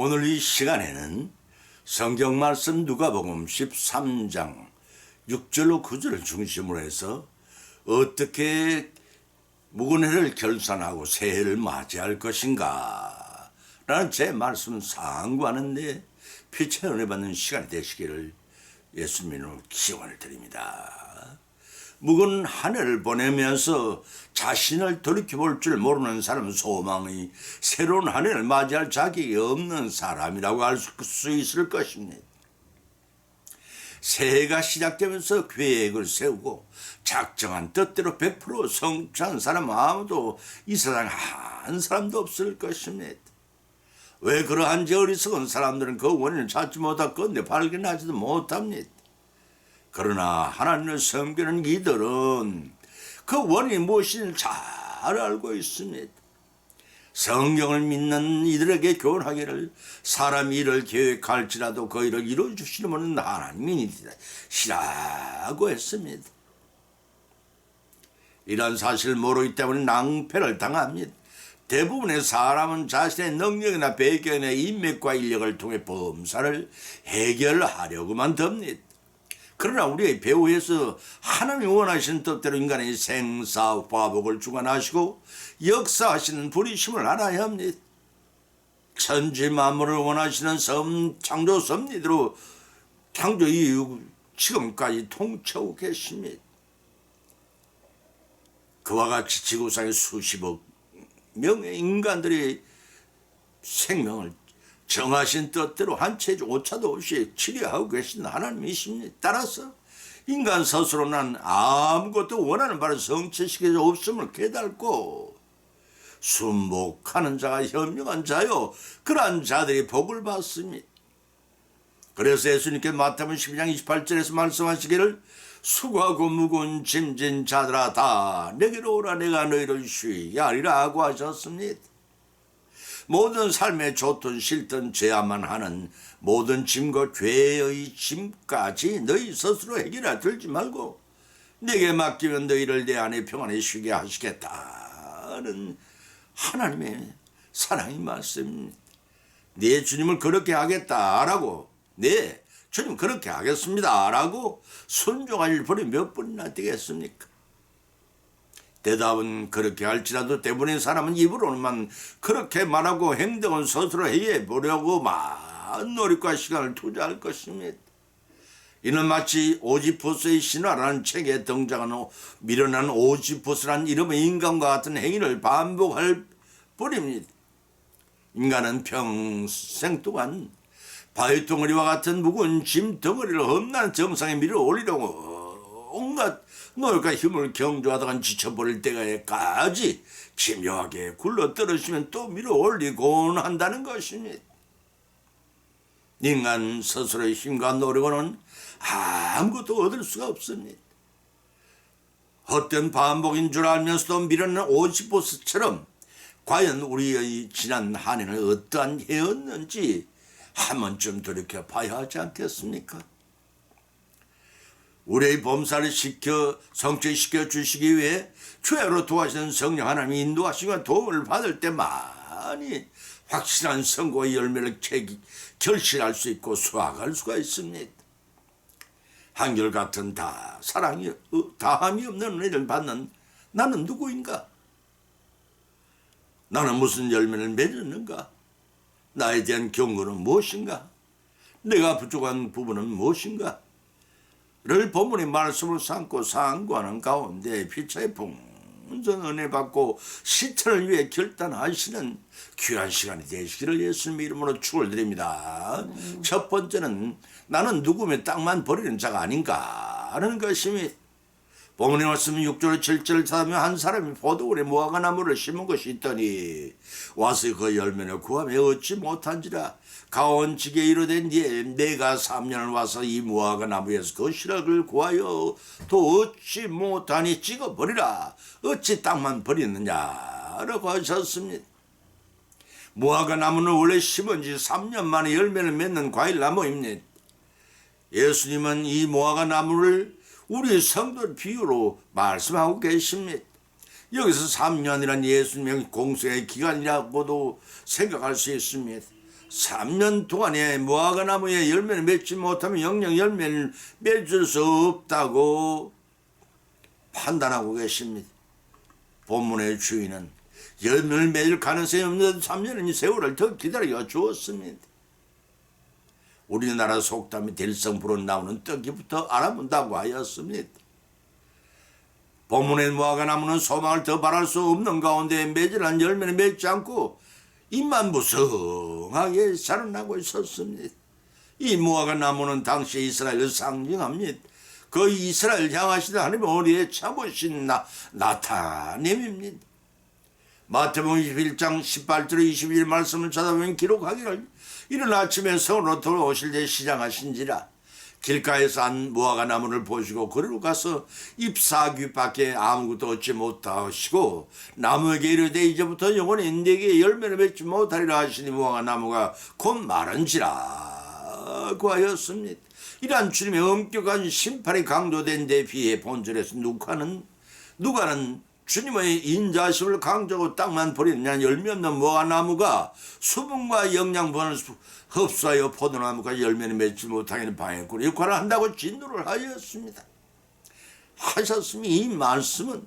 오늘 이 시간에는 성경 말씀 누가복음 13장 6절로 9절을 중심으로 해서 어떻게 묵은 해를 결산하고 새해를 맞이할 것인가 라는 제 말씀 상고하는데 피차 은혜 받는 시간이 되시기를 예수님으로 기원을 드립니다. 묵은 한 해를 보내면서 자신을 돌이켜볼 줄 모르는 사람은 소망이 새로운 한 해를 맞이할 자격이 없는 사람이라고 할 수 있을 것입니다. 새해가 시작되면서 계획을 세우고 작정한 뜻대로 100% 성취한 사람 아무도 이 세상에 한 사람도 없을 것입니다. 왜 그러한지 어리석은 사람들은 그 원인을 찾지 못하건대 발견하지도 못합니다. 그러나 하나님을 섬기는 이들은 그 원인이 무엇인지 잘 알고 있습니다. 성경을 믿는 이들에게 교훈하기를 사람이 일을 계획할지라도 그 일을 이루어주시는 분은 하나님이시라고 했습니다. 이런 사실을 모르기 때문에 낭패를 당합니다. 대부분의 사람은 자신의 능력이나 배경이나 인맥과 인력을 통해 범사를 해결하려고만 듭니다. 그러나 우리의 배후에서 하나님이 원하시는 뜻대로 인간의 생사 화복을 주관하시고 역사하시는 분이심을 알아야 합니다. 천지 만물을 원하시는 창조 섭리대로 창조 이후 지금까지 통치하고 계십니다. 그와 같이 지구상의 수십억 명의 인간들이 생명을 정하신 뜻대로 한 채 오차도 없이 치료하고 계신 하나님이십니다. 따라서 인간 스스로는 아무것도 원하는 바를 성취시킬 수 없음을 깨닫고 순복하는 자가 현명한 자요 그러한 자들이 복을 받습니다. 그래서 예수님께 마태복음 12장 28절에서 말씀하시기를 수고하고 무거운 짐진 자들아 다 내게로 오라 내가 너희를 쉬게 하리라고 하셨습니다. 모든 삶에 좋든 싫든 죄야만 하는 모든 짐과 죄의 짐까지 너희 스스로 해결해 들지 말고 내게 맡기면 너희를 내 안에 평안히 쉬게 하시겠다는 하나님의 사랑의 말씀입니다. 네 주님을 그렇게 하겠다라고 네 주님 그렇게 하겠습니다라고 순종할 일이 몇 번이나 되겠습니까? 대답은 그렇게 할지라도 대부분의 사람은 입으로만 그렇게 말하고 행동은 스스로 해보려고 많은 노력과 시간을 투자할 것입니다. 이는 마치 오지포스의 신화라는 책에 등장하는 미련한 오지포스라는 이름의 인간과 같은 행위를 반복할 뿐입니다. 인간은 평생 동안 바위덩어리와 같은 무거운 짐 덩어리를 험난 정상에 밀어 올리려고 온갖 노력과 힘을 경주하다가 지쳐버릴 때까지 기묘하게 굴러떨어지면 또 밀어 올리곤 한다는 것입니다. 인간 스스로의 힘과 노력으로는 아무것도 얻을 수가 없습니다. 헛된 반복인 줄 알면서도 밀어낸 오지포스처럼 과연 우리의 지난 한 해는 어떠한 해였는지 한 번쯤 돌이켜봐야 하지 않겠습니까? 우리의 범사를 성취시켜 주시기 위해 죄로 도와주는 성령 하나님이 인도하시고 도움을 받을 때만이 확실한 선고의 열매를 결실할 수 있고 수확할 수가 있습니다. 한결같은 다함이 없는 은혜를 받는 나는 누구인가? 나는 무슨 열매를 맺었는가? 나에 대한 경고는 무엇인가? 내가 부족한 부분은 무엇인가? 를 본문의 말씀을 삼고 상고하는 가운데 피차의 풍성한 은혜 받고 실천을 위해 결단하시는 귀한 시간이 되시기를 예수님의 이름으로 축원드립니다. 첫 번째는 나는 누구며 땅만 버리는 자가 아닌가 하는 것입니다. 본문의 말씀 6절 7절을 찾으면 한 사람이 포도원에 무화과 나무를 심은 것이 있더니 와서 그 열매를 구하며 얻지 못한지라 가온지게 이르되 내가 3년을 와서 이 무화과 나무에서 그 실학을 구하여 또 얻지 못하니 찍어버리라 어찌 땅만 버리느냐라고 하셨습니다. 무화과 나무는 원래 심은 지 3년 만에 열매를 맺는 과일 나무입니다. 예수님은 이 무화과 나무를 우리 성도 비유로 말씀하고 계십니다. 여기서 3년이란 예수님의 공생의 기간이라고도 생각할 수 있습니다. 3년 동안에 무화과 나무에 열매를 맺지 못하면 영영 열매를 맺을 수 없다고 판단하고 계십니다. 본문의 주인은 열매를 맺을 가능성이 없는 3년의 세월을 더 기다려 주었습니다. 우리나라 속담이 들성부로 나오는 떡이부터 알아본다고 하였습니다. 본문의 무화과 나무는 소망을 더 바랄 수 없는 가운데 맺으란 열매를 맺지 않고 입만 무성하게 자라나고 있었습니다. 이 무화과 나무는 당시 이스라엘을 상징합니다. 그 이스라엘 향하시는 하나님의 어리에 참으신 나타냄입니다. 마태복음 21장 18절 21 말씀을 찾아보면 기록하기를 이른 아침에 성으로 돌아오실 때 시장하신지라 길가에서 한 무화과 나무를 보시고 그리로 가서 잎사귀밖에 아무것도 얻지 못하시고 나무에게 이르되 이제부터 영원히 네게 열매를 맺지 못하리라 하시니 무화과 나무가 곧 마른지라고 하였습니다. 이러한 주님의 엄격한 심판이 강조된 데 비해 본절에서 누가는 주님의 인자심을 강조하고 땅만 버리느냐 열매 없는 무화과 나무가 수분과 영양분을 흡수하여 포도나무가 열매를 맺지 못하게 방해꾼 역할을 한다고 진노를 하였습니다. 하셨으니 이 말씀은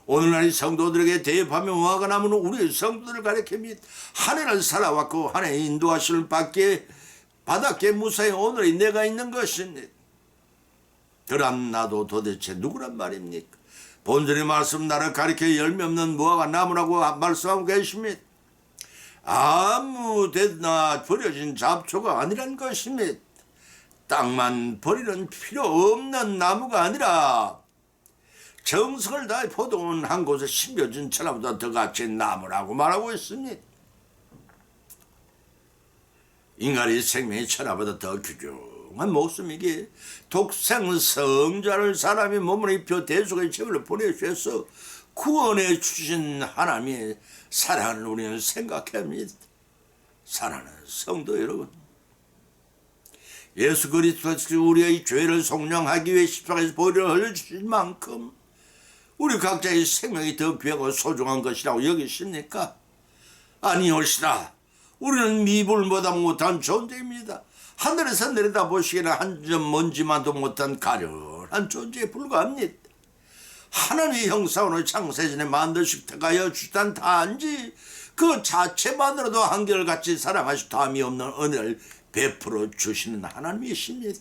오늘날 성도들에게 대입하며 무화과 나무는 우리 성도들을 가리킵니다. 한 해를 살아왔고 한 해 인도하심을 받았기에 무사히 오늘의 내가 있는 것입니다. 그럼 나도 도대체 누구란 말입니까? 본절의 말씀 나를 가리켜 열매 없는 무화과 나무라고 말씀하고 계십니다. 아무 데나 버려진 잡초가 아니란 것입니다. 땅만 버리는 필요 없는 나무가 아니라 정성을 다해 포도원 한 곳에 심겨진 천하보다 더 값진 나무라고 말하고 있습니다. 인간의 생명이 천하보다 더 귀중한 목숨이기에 독생성자를 사람이 몸을 입혀 대속의 제물로 보내주셔서 구원해 주신 하나님의 사랑을 우리는 생각해야 합니다. 사랑하는 성도 여러분, 예수 그리스도께서 우리의 죄를 속량하기 위해 십자가에서 보혈을 흘려주신 만큼 우리 각자의 생명이 더 귀하고 소중한 것이라고 여기십니까? 아니올시라. 우리는 미불보다 못한 존재입니다. 하늘에서 내려다보시기에는 한 점 먼지만도 못한 가련한 존재에 불과합니다. 하나님의 형상으로 창세전에 만드시고 택하여 주시던 단지 그 자체만으로도 한결같이 사랑하시고 다함이 없는 은혜를 베풀어 주시는 하나님이십니다.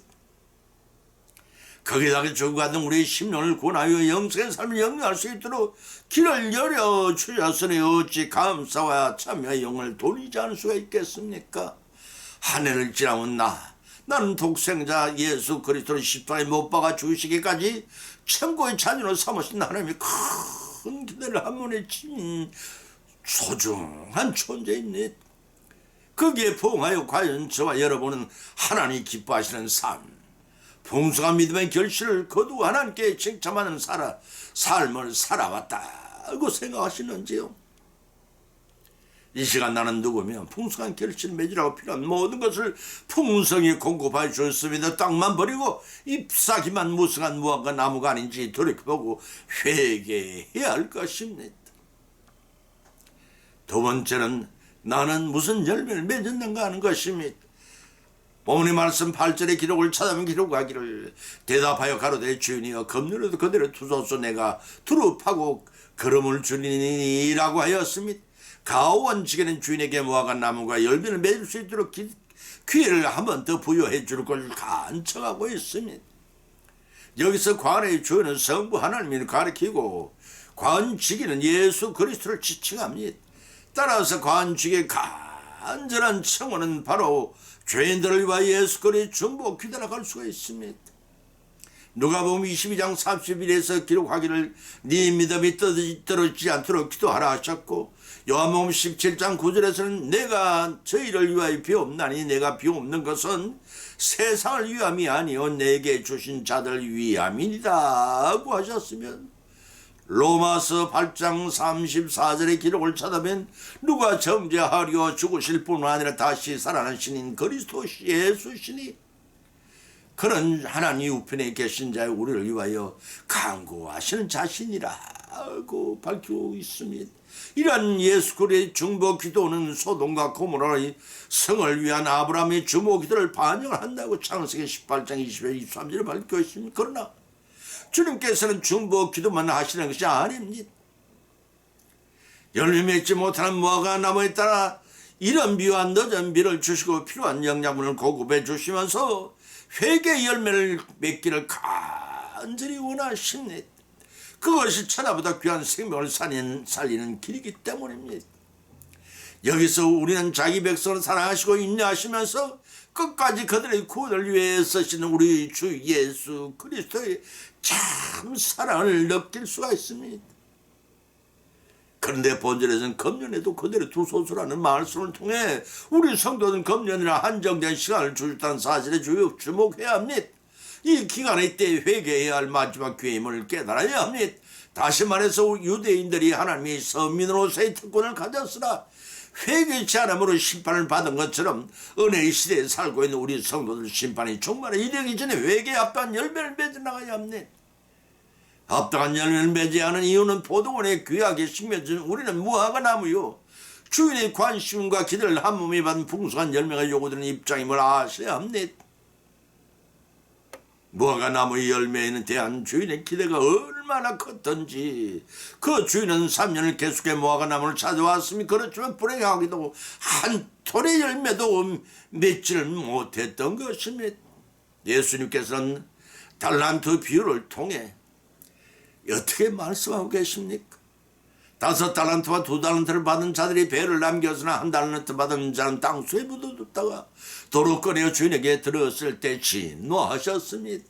거기다가 죽어가던 우리의 심령을 구원하여 영생의 삶을 영위할 수 있도록 길을 열어 주셨으니 어찌 감사와 참여의 영을 돌리지 않을 수가 있겠습니까? 한 해를 지나온 나는 독생자 예수 그리스도를 십자가에 못 박아 주시기까지 천국의 자녀로 삼으신 하나님의 큰 기대를 한 번에 진 소중한 존재입니다. 거기에 부응하여 과연 저와 여러분은 하나님이 기뻐하시는 삶, 풍성한 믿음의 결실을 거두어 하나님께 칭찬하는 삶을 살아왔다고 생각하시는지요? 이 시간 나는 누구며 풍성한 결실을 맺으라고 필요한 모든 것을 풍성히 공급하여 주었습니다. 땅만 버리고 잎사귀만 무성한 무화과 나무가 아닌지 돌이켜보고 회개해야 할 것입니다. 두 번째는 나는 무슨 열매를 맺었는가 하는 것입니다. 본문의 말씀 8절의 기록을 찾아보면 기록하기를 대답하여 가로되 주인이여 검률에도 그대로 두소서 내가 두루 파고 걸음을 주리니라고 하였습니다. 가오원지게는 주인에게 무화과 나무가 열매를 맺을 수 있도록 기회를 한 번 더 부여해 줄 걸 간청하고 있습니다. 여기서 관의 주인은 성부 하나님을 가리키고 관지기는 예수 그리스도를 지칭합니다. 따라서 관직의 간절한 청원은 바로 죄인들을 위하여 예수 그리스도의 중보 기도라 갈 수가 있습니다. 누가복음 22장 31에서 기록하기를 네 믿음이 떨어지지 않도록 기도하라 하셨고, 요한복음 17장 9절에서는 내가 저희를 위하여 비옵나니 내가 비옵는 것은 세상을 위함이 아니요 내게 주신 자들 위함이니다고 하셨으면, 로마서 8장 34절의 기록을 찾아보면 누가 정죄하려 죽으실 뿐 아니라 다시 살아나신 그리스도 예수시니 그런 하나님 우편에 계신 자의 우리를 위하여 간구하시는 자신이라 하고 밝히고 있습니다. 이러한 예수 그리스도의 중보 기도는 소돔과 고모라의 성을 위한 아브라함의 주모 기도를 반영한다고 창세기 18장 20절 23절에 밝히고 있습니다. 그러나 주님께서는 중보 기도만 하시는 것이 아닙니다. 열매 맺지 못하는 무화과 나무에 따라 이런 비와 늦은 비를 주시고 필요한 영양분을 공급해 주시면서 회개의 열매를 맺기를 간절히 원하십니다. 그것이 천하보다 귀한 생명을 살리는 길이기 때문입니다. 여기서 우리는 자기 백성을 사랑하시고 인내하시면서 끝까지 그들의 구원을 위해 쓰시는 우리 주 예수 그리스도의 참 사랑을 느낄 수가 있습니다. 그런데 본절에서는 금년에도 그대로 두소서라는 말씀을 통해 우리 성도는 금년이나 한정된 시간을 주셨다는 사실에 주목해야 합니다. 이 기간의 때 회개해야 할 마지막 기회임을 깨달아야 합니다. 다시 말해서 유대인들이 하나님의 서민으로서의 특권을 가졌으나 회개치 않음으로 심판을 받은 것처럼 은혜의 시대에 살고 있는 우리 성도들 심판이 종말에 이르기 전에 회개에 합당한 열매를 맺어 나가야 합니다. 합당한 열매를 맺지 않은 이유는 포도원에 귀하게 심겨진 우리는 무화과 나무요 주인의 관심과 기대를 한 몸에 받은 풍성한 열매가 요구되는 입장임을 아셔야 합니다. 무화과 나무의 열매에는 대한 주인의 기대가 얼마나 컸던지 그 주인은 3년을 계속해 무화과 나무를 찾아왔으니 그렇지만 불행하게도 한 톨의 열매도 맺지를 못했던 것입니다. 예수님께서는 달란트 비유를 통해 어떻게 말씀하고 계십니까? 5달란트와 2달란트를 받은 자들이 배를 남겨서나 1달란트 받은 자는 땅수에 묻어뒀다가 도로 꺼내어 주인에게 들었을 때 진노하셨습니다.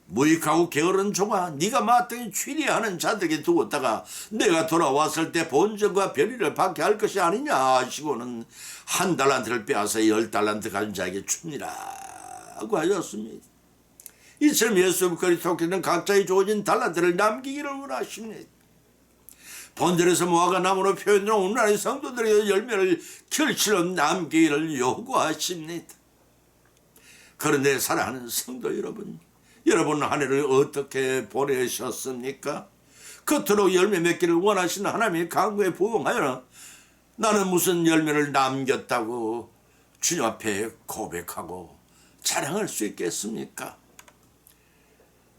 무익하고 게으른 종아, 네가 마땅히 취리하는 자들에게 두었다가 내가 돌아왔을 때 본전과 별의를 받게 할 것이 아니냐 하시고는 1달란트를 빼앗아 10달란트 가진 자에게 줍니라고 하셨습니다. 이처럼 예수 그리스도께서는 각자의 주어진 달란트를 남기기를 원하십니다. 본절에서 무화과 나무로 표현된 오늘날의 성도들의 열매를 결실로 남기기를 요구하십니다. 그런데 사랑하는 성도 여러분, 여러분 한 해를 어떻게 보내셨습니까? 그토록 열매 맺기를 원하시는 하나님의 강구에 부응하여 나는 무슨 열매를 남겼다고 주님 앞에 고백하고 자랑할 수 있겠습니까?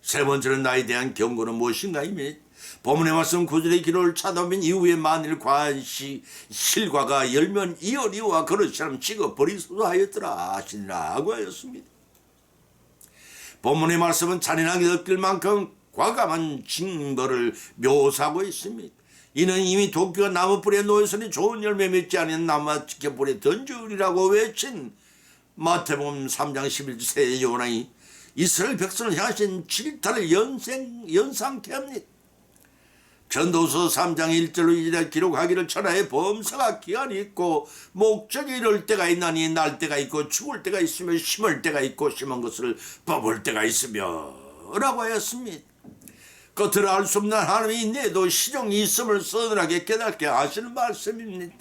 세 번째는 나에 대한 경고는 무엇인가 이미 본문의 말씀 9절의 기록을 찾아보면 이후에 만일 과시 실과가 열면 이어리와 그릇처럼 찍어버리소서 하였더라 하시니라고 하였습니다. 본문의 말씀은 잔인하게 느낄 만큼 과감한 징벌을 묘사하고 있습니다. 이는 이미 도끼가 나무뿌리에 놓였으니 좋은 열매 맺지 않은 나무와 지켜뿌리에 던지으리라고 외친 마태복음 3장 11절 요나이 이스라엘 백성을 향하신 질타를 연상케 합니다. 전도서 3장 1절로 2절에 기록하기를 천하의 범사가 기한이 있고 목적이 이럴 때가 있나니 날 때가 있고 죽을 때가 있으며 심을 때가 있고 심은 것을 뽑을 때가 있으며 라고 하였습니다. 겉으로 알 수 없는 하나님이 내도 시종이 있음을 서늘하게 깨닫게 하시는 말씀입니다.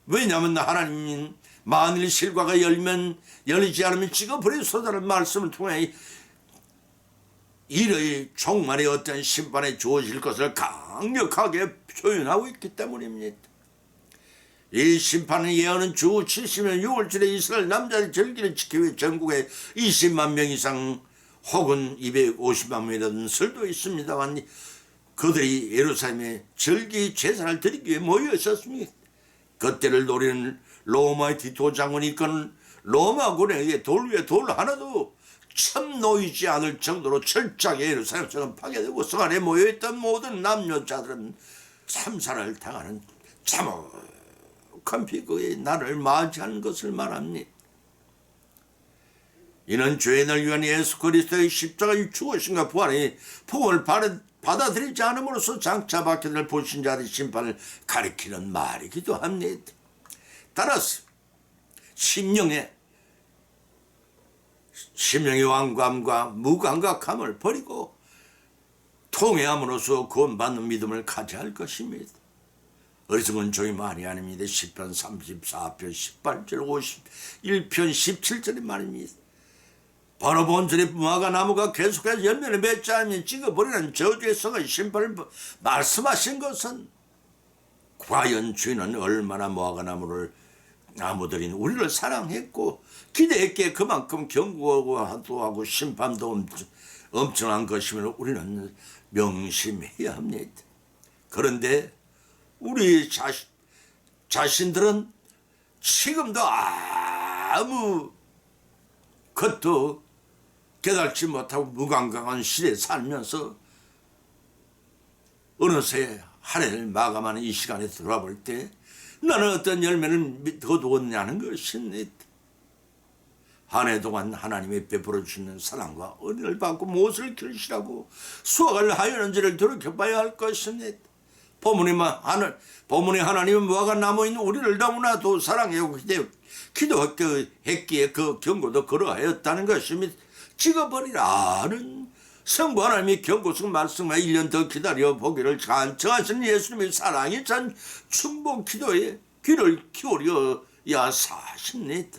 왜냐하면 하나님은 만일 실과가 열리지 않으면 찍어버리소서라는 말씀을 통해 이의 종말의 어떤 심판에 주어질 것을 강력하게 표현하고 있기 때문입니다. 이 심판의 예언은 주 70년 6월절에 이스라엘 남자의 절기를 지키기 위해 전국에 20만 명 이상 혹은 250만 명이라는 설도 있습니다만 그들이 예루살렘에 절기 제사를 드리기 위해 모여 있었습니다. 그때를 노리는 로마의 디토 장군이 이끄는 로마 군에게 돌 위에 돌 하나도 참 놓이지 않을 정도로 철저하게 예루살렘처럼 파괴되고 성 안에 모여있던 모든 남녀자들은 참살을 당하는 참혹한 비극의 날을 맞이하는 것을 말합니다. 이는 죄인을 위한 예수 그리스도의 십자가의 죽으심과 부활의 복음을 받아들이지 않음으로써 장차 받게 될 불신자의 심판을 가리키는 말이기도 합니다. 따라서 심령의 완감과 무감각함을 버리고 통회함으로써 구원받는 믿음을 가져야 할 것입니다. 어리석은 종이 말이 아닙니다. 시편 34편 18절 51편 17절의 말입니다. 바로 본절의 무화과 나무가 계속해서 열매를 맺지 않으면 찍어버리는 저주의 성의 심판을 말씀하신 것은 과연 주인은 얼마나 무화과 나무들인 우리를 사랑했고 기대했기에 그만큼 경고하고 하고 심판도 엄청난 것임을 우리는 명심해야 합니다. 그런데 우리 자신들은 지금도 아무 것도 깨닫지 못하고 무감각한 시대에 살면서 어느새 한 해를 마감하는 이 시간에 돌아볼 때 나는 어떤 열매를 거두었냐는 것입니다. 한 해 동안 하나님의 베풀어 주시는 사랑과 은혜를 받고 무엇을 결실하고 수확을 하였는지를 돌이켜봐야 할 것입니다. 보문에 하나님은 무화과 나무인 우리를 너무나도 사랑하고 기도했기에 그 경고도 그러하였다는 것입니다. 찍어버리라는 성부 하나님이 경고성 말씀과 1년 더 기다려 보기를 간청하신 예수님의 사랑이 참 충복 기도에 귀를 기울여야 사십니다.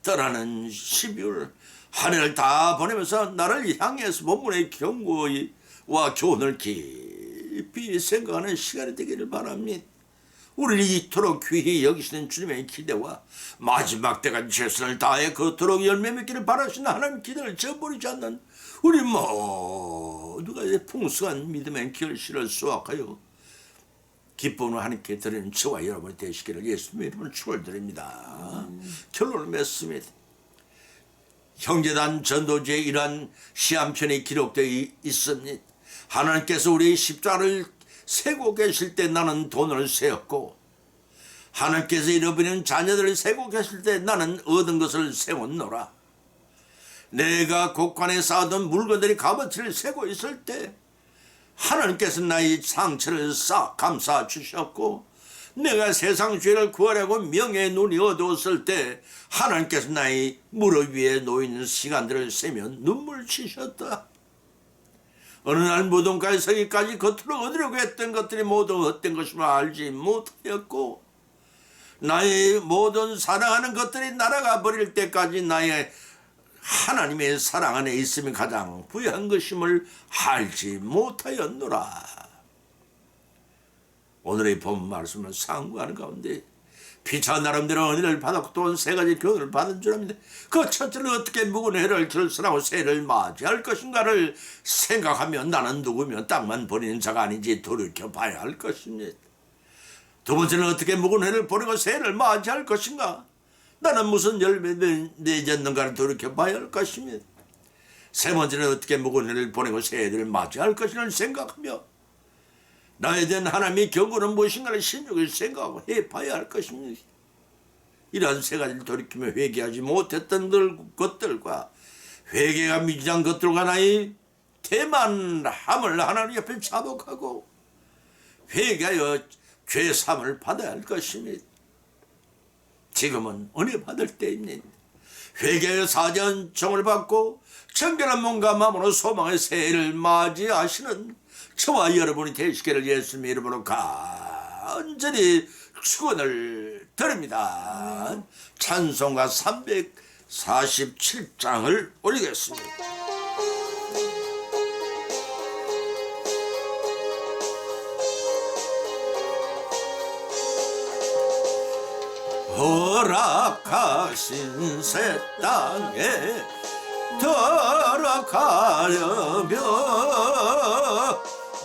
떠나는 12월 한 해를 다 보내면서 나를 향해서 본문의 경고와 교훈을 깊이 생각하는 시간이 되기를 바랍니다. 우리를 이토록 귀히 여기시는 주님의 기대와 마지막 때까지 최선을 다해 그토록 열매 맺기를 바라시는 하나님 기대를 저버리지 않는 우리 모두가 풍성한 믿음의 결실을 수확하여 기쁨을 하나님께 드리는 저와 여러분이 되시기를 예수님의 이름으로 축원드립니다. 결론을 맺습니다. 형제단 전도지에 이러한 시한편이 기록되어 있습니다. 하나님께서 우리 십자가를 세고 계실 때 나는 돈을 세웠고 하나님께서 잃어버리는 자녀들을 세고 계실 때 나는 얻은 것을 세웠노라. 내가 곳간에 쌓아둔 물건들이 값어치를 세고 있을 때 하나님께서 나의 상처를 싹 감싸 주셨고 내가 세상 죄를 구하려고 명예의 눈이 어두웠을 때 하나님께서 나의 무릎 위에 놓이는 시간들을 세며 눈물 치셨다. 어느 날 무덤가에 서기까지 겉으로 얻으려고 했던 것들이 모두 헛된 것임을 알지 못하였고 나의 모든 사랑하는 것들이 날아가 버릴 때까지 나의 하나님의 사랑 안에 있음이 가장 부유한 것임을 알지 못하였노라. 오늘의 본 말씀을 상고하는 가운데 피차 나름대로 은혜를 받았고 또 세 가지 교훈을 받은 줄 압니다. 그 첫째는 어떻게 묵은 해를 결선하고 새해를 맞이할 것인가를 생각하며 나는 누구며 땅만 버리는 자가 아닌지 돌이켜봐야 할 것입니다. 두 번째는 어떻게 묵은 해를 보내고 새해를 맞이할 것인가, 나는 무슨 열매를 맺었는가를 돌이켜봐야 할 것입니다. 세 번째는 어떻게 묵은 해를 보내고 새해를 맞이할 것인가를 생각하며 나에 대한 하나님의 경고는 무엇인가를 신중히 생각하고 해봐야 할 것입니다. 이러한 세 가지를 돌이키며 회개하지 못했던 것들과 회개가 미진한 것들과 나의 대만함을 하나님 옆에 자복하고 회개하여 죄사함을 받아야 할 것입니다. 지금은 은혜 받을 때입니다. 회개하여 사전 정을 받고 정결한 몸과 마음으로 소망의 새해를 맞이하시는 저와 여러분이 되시기를 예수님의 이름으로 간절히 축원을 드립니다. 찬송가 347장을 올리겠습니다. 허락하신 새 땅에 들어가려면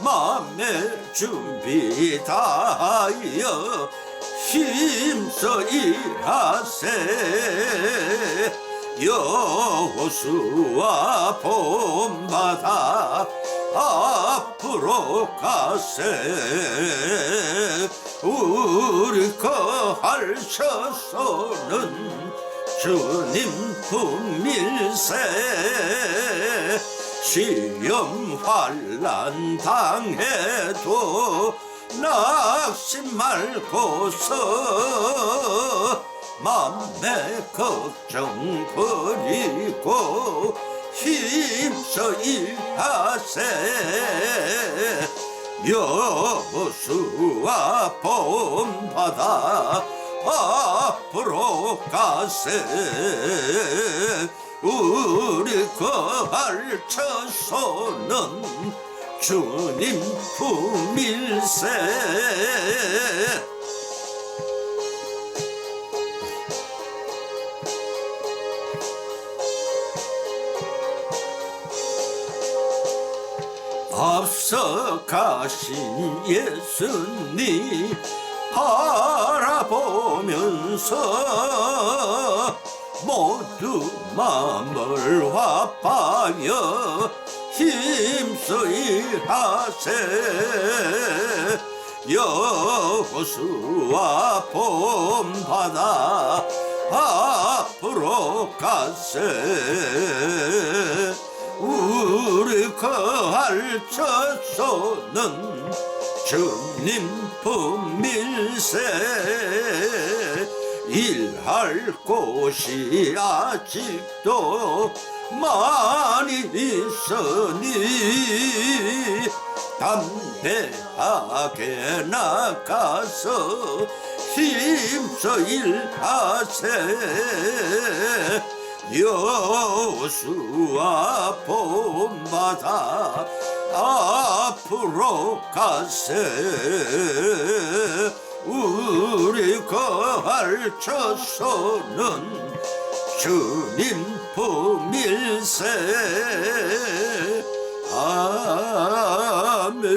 맘의 준비 다하여 힘써 일하세. 여호수아 본받아 앞으로 가세. 우리 거하셔서는 주님 품일세. 시험 환난 당해도 낙심 말고서 맘의 걱정 버리고 힘써 일하세. 여호수아 본받아 앞으로 가세. 우리 거할 처소는 주님 품일세. 앞서 가신 예수님 바라보면서 모두 마음을 화합하여 힘써 일하세. 여호수아 본받아 앞으로 가세. 우리 거할 처소는 주님 품일세. 일할 곳이 아직도 많이 있으니 담대하게 나가서 힘써 일하세. 여호수아 본받아 앞으로 가세. 우리 거할 처소는 주님 품일세. 아멘.